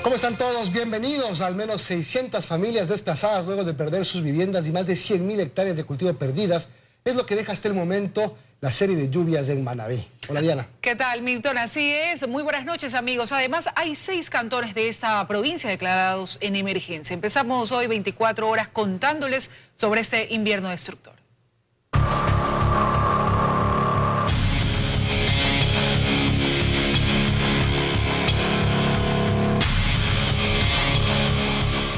¿Cómo están todos? Bienvenidos. Al menos 600 familias desplazadas luego de perder sus viviendas y más de 100.000 hectáreas de cultivo perdidas es lo que deja hasta el momento la serie de lluvias en Manabí. Hola, Diana. ¿Qué tal, Milton? Así es. Muy buenas noches, amigos. Además, hay 6 cantones de esta provincia declarados en emergencia. Empezamos hoy 24 horas contándoles sobre este invierno destructor.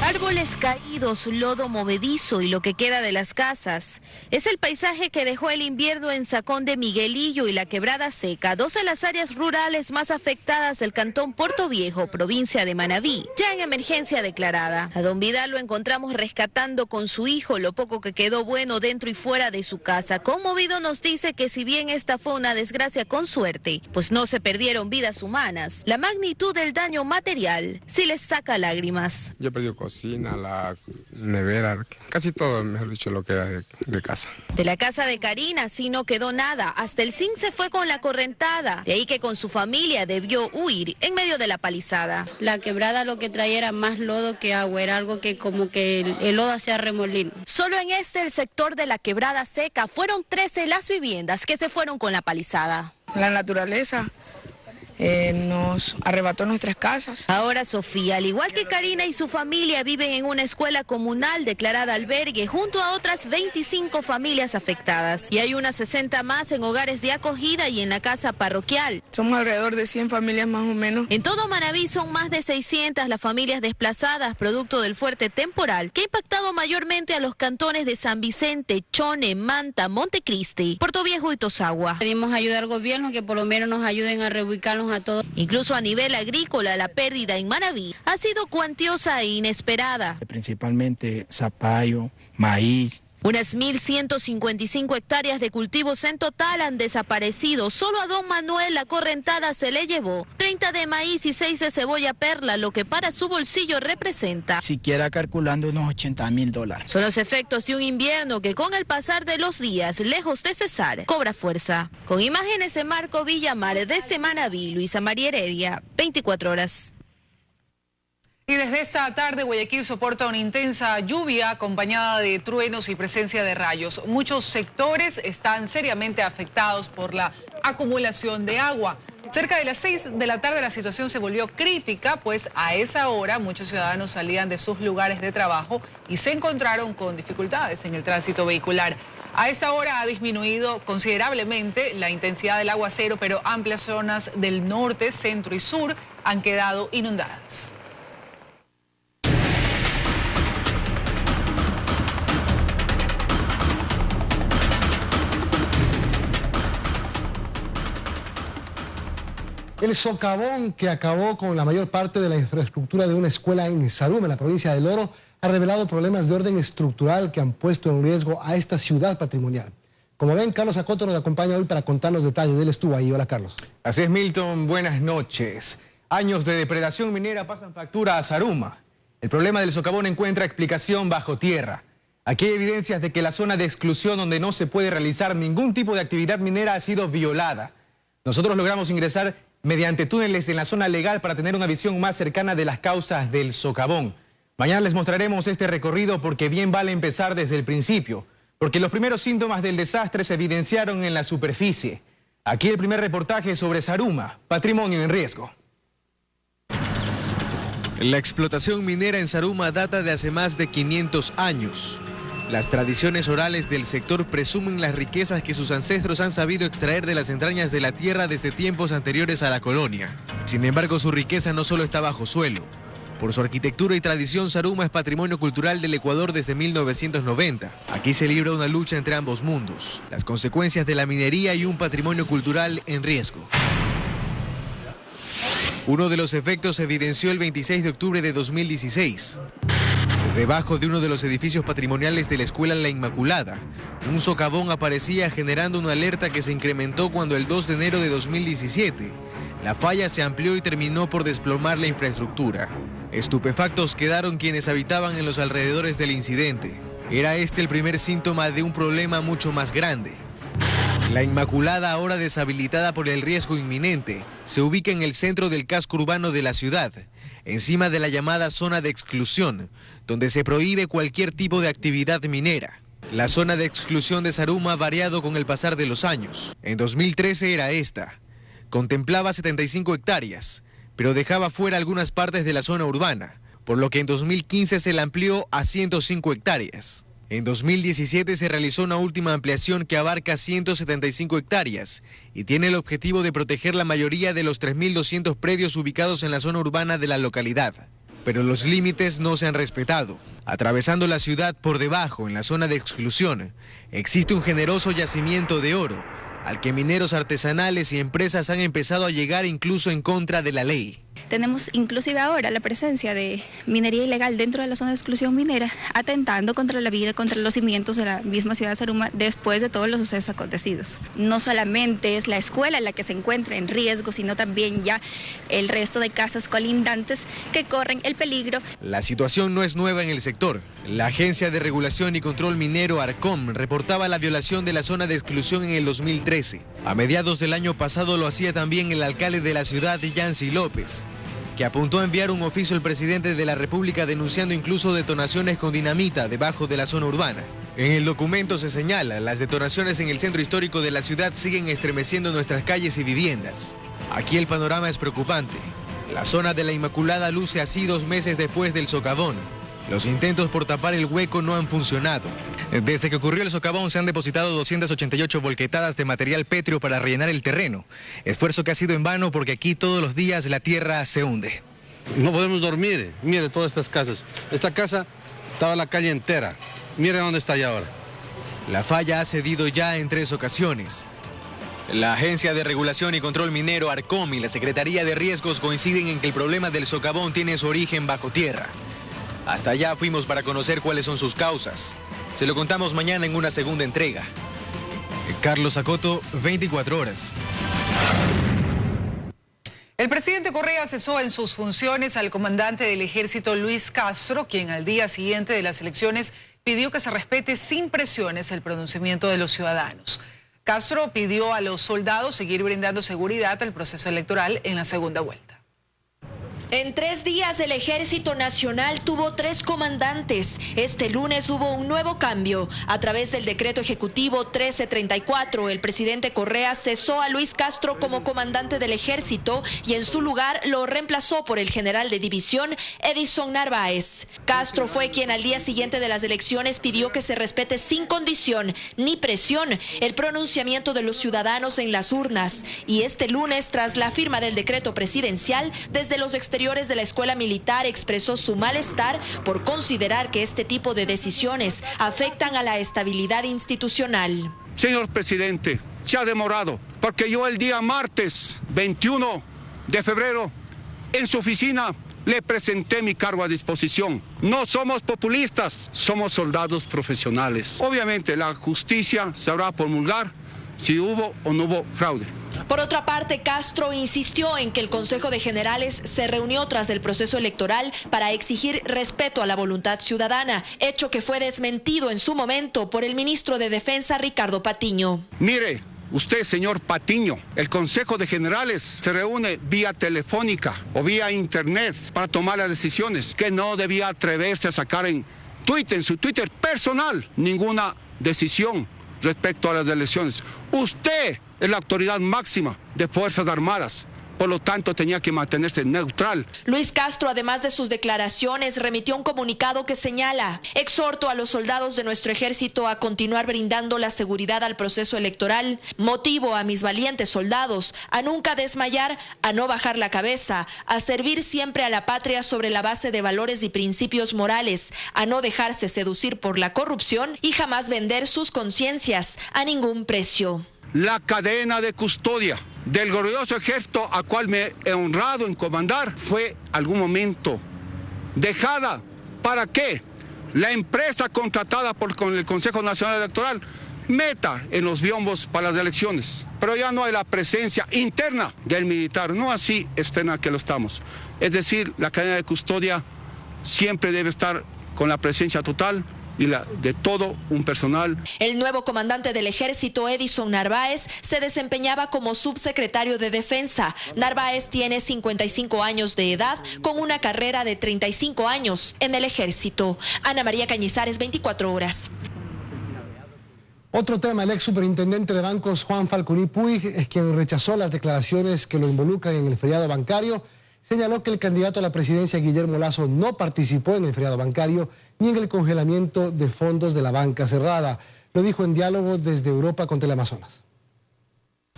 Árboles caídos, lodo movedizo y lo que queda de las casas. Es el paisaje que dejó el invierno en Sacón de Miguelillo y la Quebrada Seca, 2 de las áreas rurales más afectadas del cantón Puerto Viejo, provincia de Manabí, ya en emergencia declarada. A don Vidal lo encontramos rescatando con su hijo lo poco que quedó bueno dentro y fuera de su casa. Conmovido nos dice que si bien esta fue una desgracia con suerte, pues no se perdieron vidas humanas, la magnitud del daño material sí les saca lágrimas. Yo perdí cocina, la nevera, casi todo, mejor dicho, lo que era de casa. De la casa de Karina sí no quedó nada, hasta el zinc se fue con la correntada, de ahí que con su familia debió huir en medio de la palizada. La quebrada lo que traía era más lodo que agua, era algo que como que el lodo hacía remolino. Solo en el sector de la Quebrada Seca, fueron 13 las viviendas que se fueron con la palizada. La naturaleza nos arrebató nuestras casas. Ahora Sofía, al igual que Karina y su familia, viven en una escuela comunal declarada albergue junto a otras 25 familias afectadas. Y hay unas 60 más en hogares de acogida y en la casa parroquial. Somos alrededor de 100 familias más o menos. En todo Manabí son más de 600 las familias desplazadas producto del fuerte temporal que ha impactado mayormente a los cantones de San Vicente, Chone, Manta, Montecristi, Puerto Viejo y Tosagua. Pedimos ayuda al gobierno que por lo menos nos ayuden a reubicarnos a todos. Incluso a nivel agrícola, la pérdida en Manabí ha sido cuantiosa e inesperada. Principalmente zapallo, maíz. Unas 1.155 hectáreas de cultivos en total han desaparecido. Solo a don Manuel la correntada se le llevó 30 de maíz y 6 de cebolla perla, lo que para su bolsillo representa Siquiera calculando unos $80.000. Son los efectos de un invierno que con el pasar de los días, lejos de cesar, cobra fuerza. Con imágenes de Marco Villamar desde Manabí, Luisa María Heredia, 24 horas. Y desde esta tarde Guayaquil soporta una intensa lluvia acompañada de truenos y presencia de rayos. Muchos sectores están seriamente afectados por la acumulación de agua. Cerca de las 6 de la tarde la situación se volvió crítica, pues a esa hora muchos ciudadanos salían de sus lugares de trabajo y se encontraron con dificultades en el tránsito vehicular. A esa hora ha disminuido considerablemente la intensidad del aguacero, pero amplias zonas del norte, centro y sur han quedado inundadas. El socavón que acabó con la mayor parte de la infraestructura de una escuela en Saruma, en la provincia del Oro, ha revelado problemas de orden estructural que han puesto en riesgo a esta ciudad patrimonial. Como ven, Carlos Acoto nos acompaña hoy para contarnos detalles. Él estuvo ahí. Hola, Carlos. Así es, Milton. Buenas noches. Años de depredación minera pasan factura a Saruma. El problema del socavón encuentra explicación bajo tierra. Aquí hay evidencias de que la zona de exclusión donde no se puede realizar ningún tipo de actividad minera ha sido violada. Nosotros logramos ingresar mediante túneles en la zona legal para tener una visión más cercana de las causas del socavón. Mañana les mostraremos este recorrido porque bien vale empezar desde el principio, porque los primeros síntomas del desastre se evidenciaron en la superficie. Aquí el primer reportaje sobre Saruma, patrimonio en riesgo. La explotación minera en Saruma data de hace más de 500 años. Las tradiciones orales del sector presumen las riquezas que sus ancestros han sabido extraer de las entrañas de la tierra desde tiempos anteriores a la colonia. Sin embargo, su riqueza no solo está bajo suelo. Por su arquitectura y tradición, Saruma es patrimonio cultural del Ecuador desde 1990. Aquí se libra una lucha entre ambos mundos, las consecuencias de la minería y un patrimonio cultural en riesgo. Uno de los efectos se evidenció el 26 de octubre de 2016. Debajo de uno de los edificios patrimoniales de la Escuela La Inmaculada, un socavón aparecía generando una alerta que se incrementó cuando el 2 de enero de 2017, la falla se amplió y terminó por desplomar la infraestructura. Estupefactos quedaron quienes habitaban en los alrededores del incidente. Era este el primer síntoma de un problema mucho más grande. La Inmaculada, ahora deshabilitada por el riesgo inminente, se ubica en el centro del casco urbano de la ciudad, encima de la llamada zona de exclusión, donde se prohíbe cualquier tipo de actividad minera. La zona de exclusión de Zaruma ha variado con el pasar de los años. En 2013 era esta. Contemplaba 75 hectáreas, pero dejaba fuera algunas partes de la zona urbana, por lo que en 2015 se la amplió a 105 hectáreas. En 2017 se realizó una última ampliación que abarca 175 hectáreas y tiene el objetivo de proteger la mayoría de los 3.200 predios ubicados en la zona urbana de la localidad. Pero los límites no se han respetado. Atravesando la ciudad por debajo, en la zona de exclusión, existe un generoso yacimiento de oro, al que mineros artesanales y empresas han empezado a llegar incluso en contra de la ley. Tenemos inclusive ahora la presencia de minería ilegal dentro de la zona de exclusión minera, atentando contra la vida, contra los cimientos de la misma ciudad de Zaruma después de todos los sucesos acontecidos. No solamente es la escuela la que se encuentra en riesgo, sino también ya el resto de casas colindantes que corren el peligro. La situación no es nueva en el sector. La Agencia de Regulación y Control Minero ARCOM reportaba la violación de la zona de exclusión en el 2013. A mediados del año pasado lo hacía también el alcalde de la ciudad, Yancy López, que apuntó a enviar un oficio al presidente de la República denunciando incluso detonaciones con dinamita debajo de la zona urbana. En el documento se señala, las detonaciones en el centro histórico de la ciudad siguen estremeciendo nuestras calles y viviendas. Aquí el panorama es preocupante. La zona de la Inmaculada luce así 2 meses después del socavón. Los intentos por tapar el hueco no han funcionado. Desde que ocurrió el socavón se han depositado 288 volquetadas de material pétreo para rellenar el terreno. Esfuerzo que ha sido en vano porque aquí todos los días la tierra se hunde. No podemos dormir. Mire todas estas casas. Esta casa estaba la calle entera. Mire dónde está ya ahora. La falla ha cedido ya en 3 ocasiones. La Agencia de Regulación y Control Minero ARCOM y la Secretaría de Riesgos coinciden en que el problema del socavón tiene su origen bajo tierra. Hasta allá fuimos para conocer cuáles son sus causas. Se lo contamos mañana en una segunda entrega. Carlos Acoto, 24 horas. El presidente Correa cesó en sus funciones al comandante del ejército Luis Castro, quien al día siguiente de las elecciones pidió que se respete sin presiones el pronunciamiento de los ciudadanos. Castro pidió a los soldados seguir brindando seguridad al proceso electoral en la segunda vuelta. En 3 días el Ejército Nacional tuvo 3 comandantes. Este lunes hubo un nuevo cambio. A través del decreto ejecutivo 1334, el presidente Correa cesó a Luis Castro como comandante del Ejército y en su lugar lo reemplazó por el general de división Edison Narváez. Castro fue quien al día siguiente de las elecciones pidió que se respete sin condición ni presión el pronunciamiento de los ciudadanos en las urnas. Y este lunes, tras la firma del decreto presidencial, desde los exteriores de la escuela militar expresó su malestar por considerar que este tipo de decisiones afectan a la estabilidad institucional. Señor presidente, se ha demorado, porque yo el día martes 21 de febrero en su oficina le presenté mi cargo a disposición. No somos populistas, somos soldados profesionales. Obviamente la justicia sabrá promulgar si hubo o no hubo fraude. Por otra parte, Castro insistió en que el Consejo de Generales se reunió tras el proceso electoral para exigir respeto a la voluntad ciudadana, hecho que fue desmentido en su momento por el ministro de Defensa, Ricardo Patiño. Mire, usted, señor Patiño, el Consejo de Generales se reúne vía telefónica o vía internet para tomar las decisiones, que no debía atreverse a sacar en su Twitter personal, ninguna decisión respecto a las elecciones. Usted es la autoridad máxima de Fuerzas Armadas. Por lo tanto, tenía que mantenerse neutral. Luis Castro, además de sus declaraciones, remitió un comunicado que señala: exhorto a los soldados de nuestro ejército a continuar brindando la seguridad al proceso electoral. Motivo a mis valientes soldados a nunca desmayar, a no bajar la cabeza, a servir siempre a la patria sobre la base de valores y principios morales, a no dejarse seducir por la corrupción y jamás vender sus conciencias a ningún precio. La cadena de custodia del glorioso ejército a cual me he honrado en comandar fue algún momento dejada. ¿Para qué? La empresa contratada con el Consejo Nacional Electoral meta en los biombos para las elecciones, pero ya no hay la presencia interna del militar, no así externa que lo estamos. Es decir, la cadena de custodia siempre debe estar con la presencia total y la de todo un personal. El nuevo comandante del Ejército, Edison Narváez, se desempeñaba como subsecretario de Defensa. Narváez tiene 55 años de edad, con una carrera de 35 años en el Ejército. Ana María Cañizares, 24 horas. Otro tema, el ex superintendente de bancos Juan Falconi Puig es quien rechazó las declaraciones que lo involucran en el feriado bancario. Señaló que el candidato a la presidencia, Guillermo Lasso, no participó en el feriado bancario ni en el congelamiento de fondos de la banca cerrada. Lo dijo en diálogo desde Europa con Teleamazonas.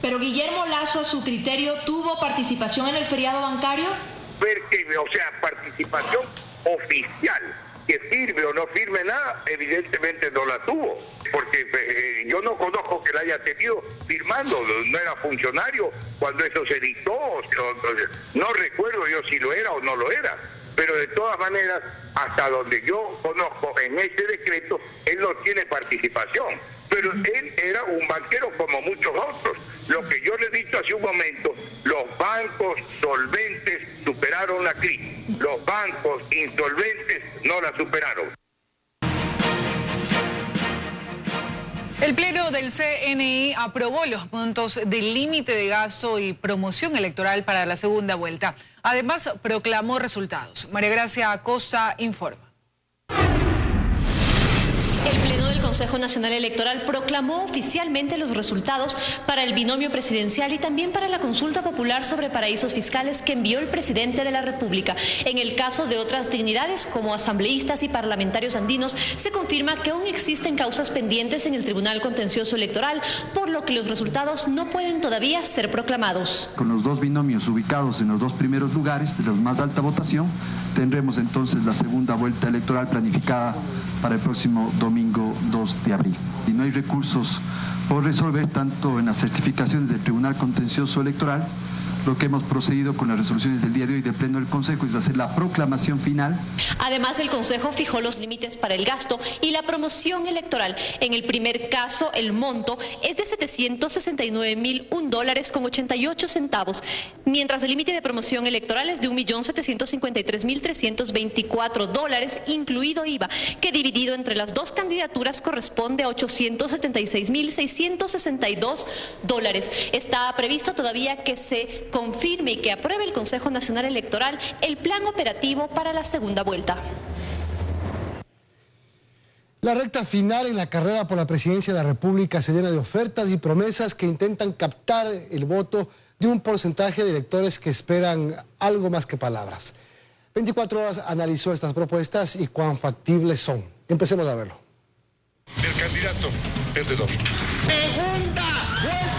Pero Guillermo Lasso, a su criterio, ¿tuvo participación en el feriado bancario? O sea, participación oficial. Que firme o no firme nada, evidentemente no la tuvo, porque yo no conozco que la haya tenido firmando, no era funcionario cuando eso se dictó, no recuerdo yo si lo era o no lo era, pero de todas maneras, hasta donde yo conozco en ese decreto, él no tiene participación, pero él era un banquero como muchos otros. Lo que yo le he dicho hace un momento, los bancos solventes superaron la crisis, los bancos insolventes no la superaron. El Pleno del CNE aprobó los montos del límite de gasto y promoción electoral para la segunda vuelta. Además, proclamó resultados. María Gracia Acosta informa. El Pleno del Consejo Nacional Electoral proclamó oficialmente los resultados para el binomio presidencial y también para la consulta popular sobre paraísos fiscales que envió el presidente de la República. En el caso de otras dignidades, como asambleístas y parlamentarios andinos, se confirma que aún existen causas pendientes en el Tribunal Contencioso Electoral, por lo que los resultados no pueden todavía ser proclamados. Con los dos binomios ubicados en los dos primeros lugares de la más alta votación, tendremos entonces la segunda vuelta electoral planificada para el próximo domingo 2 de abril. Y no hay recursos por resolver tanto en las certificaciones del Tribunal Contencioso Electoral. Lo que hemos procedido con las resoluciones del día de hoy del Pleno del Consejo es hacer la proclamación final. Además, el Consejo fijó los límites para el gasto y la promoción electoral. En el primer caso, el monto es de $769.001.88, mientras el límite de promoción electoral es de $1.753.324, incluido IVA, que dividido entre las dos candidaturas corresponde a $876.662. Está previsto todavía que se confirme y que apruebe el Consejo Nacional Electoral el plan operativo para la segunda vuelta. La recta final en la carrera por la presidencia de la República se llena de ofertas y promesas que intentan captar el voto de un porcentaje de electores que esperan algo más que palabras. 24 horas analizó estas propuestas y cuán factibles son. Empecemos a verlo. El candidato perdedor. Segunda vuelta.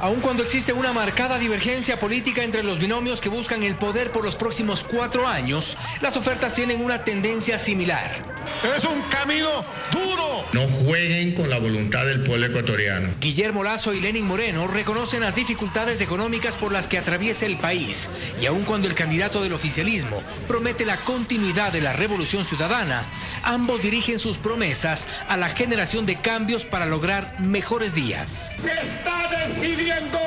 Aun cuando existe una marcada divergencia política entre los binomios que buscan el poder por los próximos 4 años, las ofertas tienen una tendencia similar. Es un camino duro. No jueguen con la voluntad del pueblo ecuatoriano. Guillermo Lasso y Lenín Moreno reconocen las dificultades económicas por las que atraviesa el país. Y aun cuando el candidato del oficialismo promete la continuidad de la revolución ciudadana, ambos dirigen sus promesas a la generación de cambios para lograr mejores días. Se está decidiendo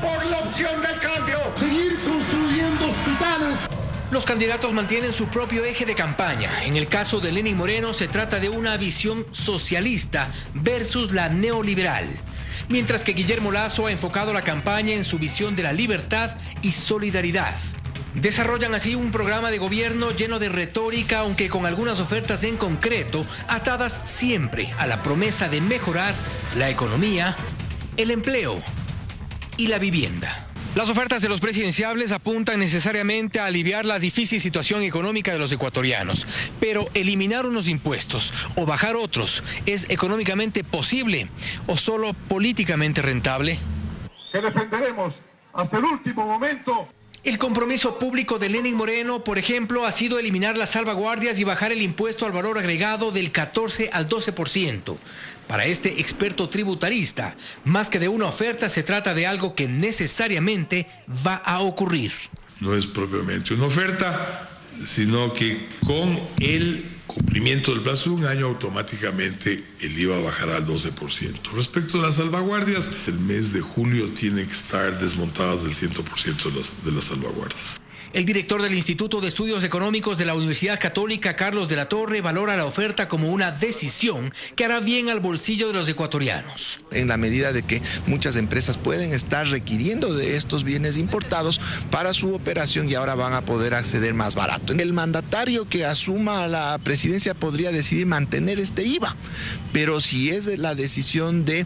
por la opción del cambio. Seguir construyendo hospitales. Los candidatos mantienen su propio eje de campaña. En el caso de Lenín Moreno se trata de una visión socialista versus la neoliberal, mientras que Guillermo Lasso ha enfocado la campaña en su visión de la libertad y solidaridad. Desarrollan así un programa de gobierno lleno de retórica, aunque con algunas ofertas en concreto, atadas siempre a la promesa de mejorar la economía, el empleo y la vivienda. Las ofertas de los presidenciables apuntan necesariamente a aliviar la difícil situación económica de los ecuatorianos, pero eliminar unos impuestos o bajar otros, ¿es económicamente posible o solo políticamente rentable? Que defenderemos hasta el último momento. El compromiso público de Lenín Moreno, por ejemplo, ha sido eliminar las salvaguardias y bajar el impuesto al valor agregado del 14 al 12%. Para este experto tributarista, más que de una oferta, se trata de algo que necesariamente va a ocurrir. No es propiamente una oferta, sino que con el cumplimiento del plazo de un año, automáticamente el IVA bajará al 12%. Respecto a las salvaguardias, el mes de julio tienen que estar desmontadas del 100% de las salvaguardias. El director del Instituto de Estudios Económicos de la Universidad Católica, Carlos de la Torre, valora la oferta como una decisión que hará bien al bolsillo de los ecuatorianos. En la medida de que muchas empresas pueden estar requiriendo de estos bienes importados para su operación y ahora van a poder acceder más barato. El mandatario que asuma la presidencia podría decidir mantener este IVA, pero si es la decisión de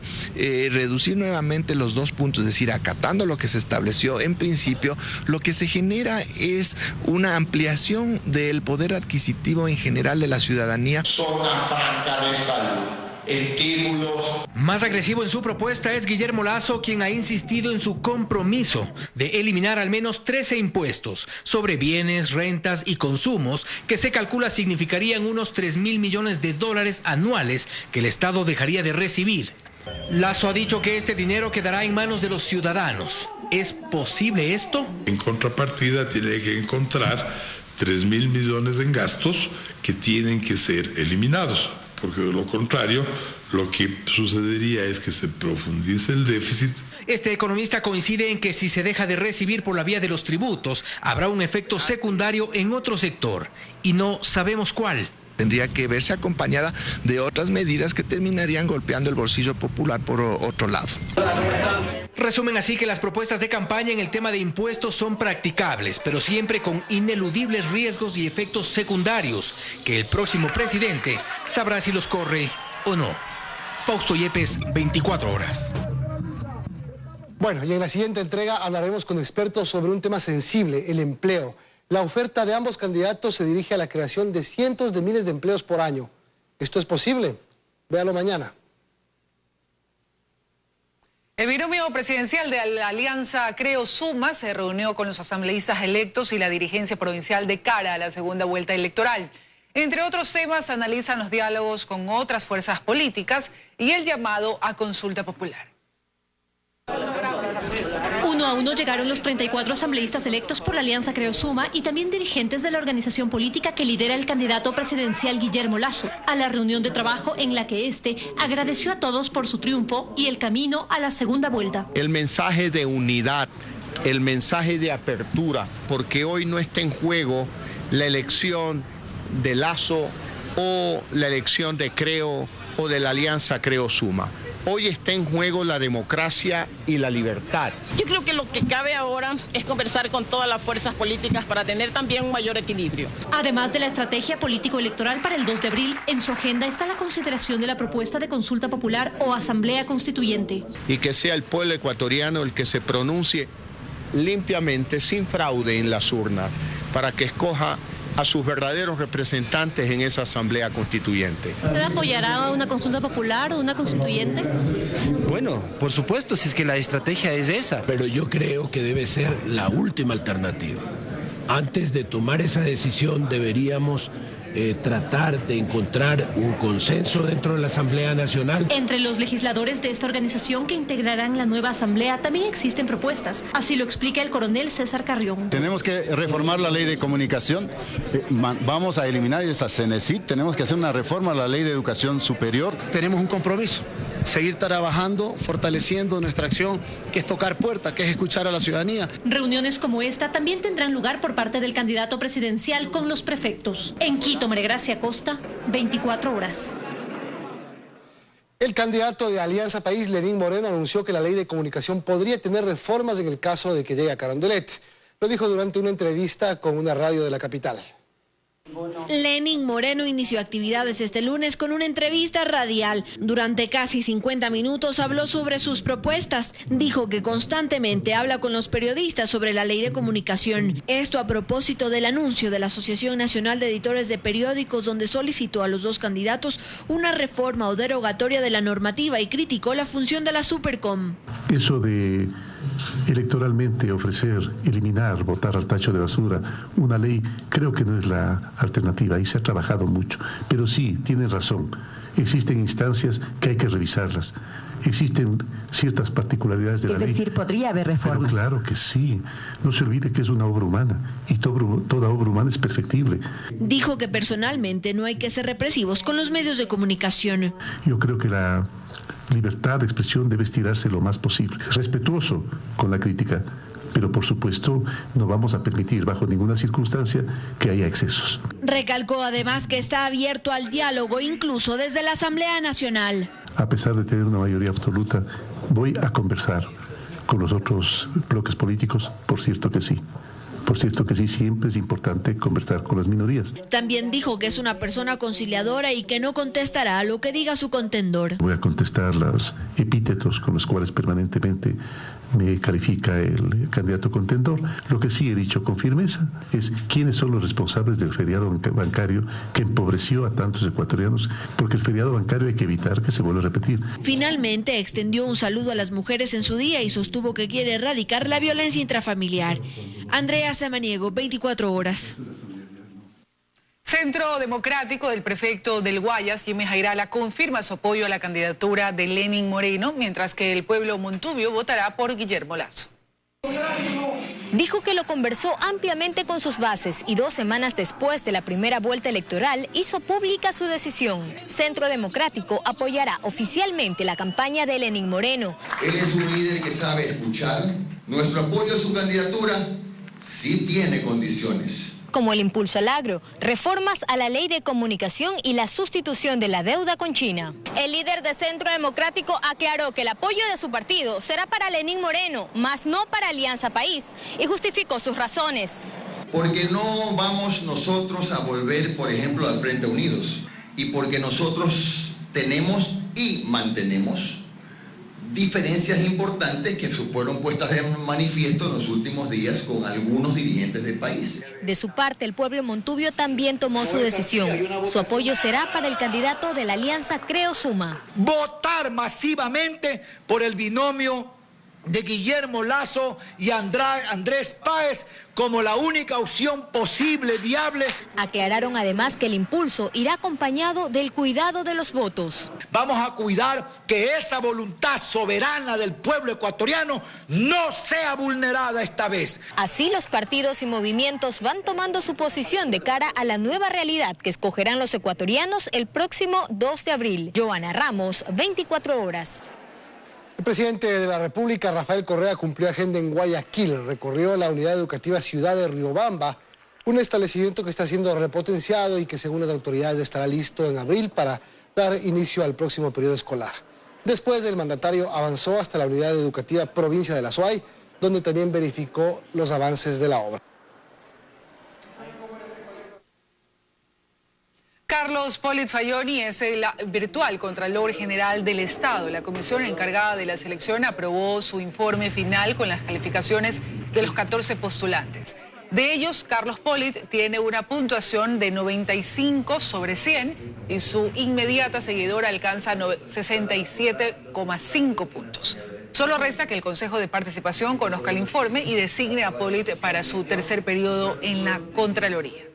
reducir nuevamente los 2 puntos, es decir, acatando lo que se estableció en principio, lo que se genera es una ampliación del poder adquisitivo en general de la ciudadanía. Zona franca de salud, estímulos. Más agresivo en su propuesta es Guillermo Lasso, quien ha insistido en su compromiso de eliminar al menos 13 impuestos sobre bienes, rentas y consumos que se calcula significarían unos 3.000 millones de dólares anuales que el Estado dejaría de recibir. Lasso ha dicho que este dinero quedará en manos de los ciudadanos. ¿Es posible esto? En contrapartida tiene que encontrar 3.000 millones en gastos que tienen que ser eliminados, porque de lo contrario lo que sucedería es que se profundice el déficit. Este economista coincide en que si se deja de recibir por la vía de los tributos, habrá un efecto secundario en otro sector, y no sabemos cuál. Tendría que verse acompañada de otras medidas que terminarían golpeando el bolsillo popular por otro lado. Resumen así que las propuestas de campaña en el tema de impuestos son practicables, pero siempre con ineludibles riesgos y efectos secundarios, que el próximo presidente sabrá si los corre o no. Fausto Yepes, 24 horas. Bueno, y en la siguiente entrega hablaremos con expertos sobre un tema sensible, el empleo. La oferta de ambos candidatos se dirige a la creación de cientos de miles de empleos por año. ¿Esto es posible? Véalo mañana. El binomio presidencial de la Alianza Creo Suma se reunió con los asambleístas electos y la dirigencia provincial de cara a la segunda vuelta electoral. Entre otros temas, analizan los diálogos con otras fuerzas políticas y el llamado a consulta popular. Uno a uno llegaron los 34 asambleístas electos por la Alianza Creo Suma y también dirigentes de la organización política que lidera el candidato presidencial Guillermo Lasso a la reunión de trabajo en la que agradeció a todos por su triunfo y el camino a la segunda vuelta. El mensaje de unidad, el mensaje de apertura, porque hoy no está en juego la elección de Lasso o la elección de Creo o de la Alianza Creo Suma. Hoy está en juego la democracia y la libertad. Yo creo que lo que cabe ahora es conversar con todas las fuerzas políticas para tener también un mayor equilibrio. Además de la estrategia político-electoral para el 2 de abril, en su agenda está la consideración de la propuesta de consulta popular o asamblea constituyente. Y que sea el pueblo ecuatoriano el que se pronuncie limpiamente, sin fraude en las urnas, para que escoja a sus verdaderos representantes en esa asamblea constituyente. ¿Usted apoyará una consulta popular o una constituyente? Bueno, por supuesto, si es que la estrategia es esa. Pero yo creo que debe ser la última alternativa. Antes de tomar esa decisión deberíamos tratar de encontrar un consenso dentro de la Asamblea Nacional. Entre los legisladores de esta organización que integrarán la nueva asamblea también existen propuestas. Así lo explica el coronel César Carrión. Tenemos que reformar la ley de comunicación, vamos a eliminar esa CENESID, tenemos que hacer una reforma a la ley de educación superior. Tenemos un compromiso, seguir trabajando, fortaleciendo nuestra acción, que es tocar puertas, que es escuchar a la ciudadanía. Reuniones como esta también tendrán lugar por parte del candidato presidencial con los prefectos. En Quito, María Gracia Costa, 24 horas. El candidato de Alianza País, Lenín Moreno, anunció que la ley de comunicación podría tener reformas en el caso de que llegue a Carondelet. Lo dijo durante una entrevista con una radio de la capital. Lenín Moreno inició actividades este lunes con una entrevista radial. Durante casi 50 minutos habló sobre sus propuestas. Dijo que constantemente habla con los periodistas sobre la ley de comunicación. Esto a propósito del anuncio de la Asociación Nacional de Editores de Periódicos, donde solicitó a los dos candidatos una reforma o derogatoria de la normativa y criticó la función de la Supercom. Eso de electoralmente ofrecer, eliminar, botar al tacho de basura una ley, creo que no es la alternativa y se ha trabajado mucho. Pero sí, tienen razón, existen instancias que hay que revisarlas, existen ciertas particularidades de la ley. Es decir, podría haber reformas. Pero claro que sí, no se olvide que es una obra humana y toda obra humana es perfectible. Dijo que personalmente no hay que ser represivos con los medios de comunicación. Yo creo que la libertad de expresión debe estirarse lo más posible. Respetuoso con la crítica, pero por supuesto no vamos a permitir bajo ninguna circunstancia que haya excesos. Recalcó además que está abierto al diálogo incluso desde la Asamblea Nacional. A pesar de tener una mayoría absoluta, voy a conversar con los otros bloques políticos, por cierto que sí. Por cierto que sí, siempre es importante conversar con las minorías. También dijo que es una persona conciliadora y que no contestará a lo que diga su contendor. Voy a contestar los epítetos con los cuales permanentemente me califica el candidato contendor. Lo que sí he dicho con firmeza es quiénes son los responsables del feriado bancario que empobreció a tantos ecuatorianos, porque el feriado bancario hay que evitar que se vuelva a repetir. Finalmente extendió un saludo a las mujeres en su día y sostuvo que quiere erradicar la violencia intrafamiliar. Andrea Samaniego, 24 horas. Centro Democrático del prefecto del Guayas, Jimmy Jairala, confirma su apoyo a la candidatura de Lenín Moreno, mientras que el pueblo Montubio votará por Guillermo Lasso. Dijo que lo conversó ampliamente con sus bases y 2 semanas después de la primera vuelta electoral hizo pública su decisión. Centro Democrático apoyará oficialmente la campaña de Lenín Moreno. Él es un líder que sabe escuchar. Nuestro apoyo a su candidatura sí tiene condiciones. Como el impulso al agro, reformas a la ley de comunicación y la sustitución de la deuda con China. El líder de Centro Democrático aclaró que el apoyo de su partido será para Lenín Moreno, más no para Alianza País, y justificó sus razones. Porque no vamos nosotros a volver, por ejemplo, al Frente Unidos, y porque nosotros tenemos y mantenemos diferencias importantes que fueron puestas en manifiesto en los últimos días con algunos dirigentes del país. De su parte, el pueblo Montubio también tomó su decisión. Su apoyo será para el candidato de la alianza Creo Suma. Votar masivamente por el binomio de Guillermo Lasso y Andrés Páez como la única opción posible, viable. Aclararon además que el impulso irá acompañado del cuidado de los votos. Vamos a cuidar que esa voluntad soberana del pueblo ecuatoriano no sea vulnerada esta vez. Así los partidos y movimientos van tomando su posición de cara a la nueva realidad que escogerán los ecuatorianos el próximo 2 de abril. Joana Ramos, 24 horas. El presidente de la República, Rafael Correa, cumplió agenda en Guayaquil. Recorrió la unidad educativa Ciudad de Riobamba, un establecimiento que está siendo repotenciado y que según las autoridades estará listo en abril para dar inicio al próximo periodo escolar. Después, el mandatario avanzó hasta la unidad educativa Provincia de la Suay, donde también verificó los avances de la obra. Carlos Polit Fayoni es el virtual Contralor General del Estado. La comisión encargada de la selección aprobó su informe final con las calificaciones de los 14 postulantes. De ellos, Carlos Polit tiene una puntuación de 95 sobre 100 y su inmediata seguidora alcanza 67,5 puntos. Solo resta que el Consejo de Participación conozca el informe y designe a Polit para su tercer periodo en la Contraloría.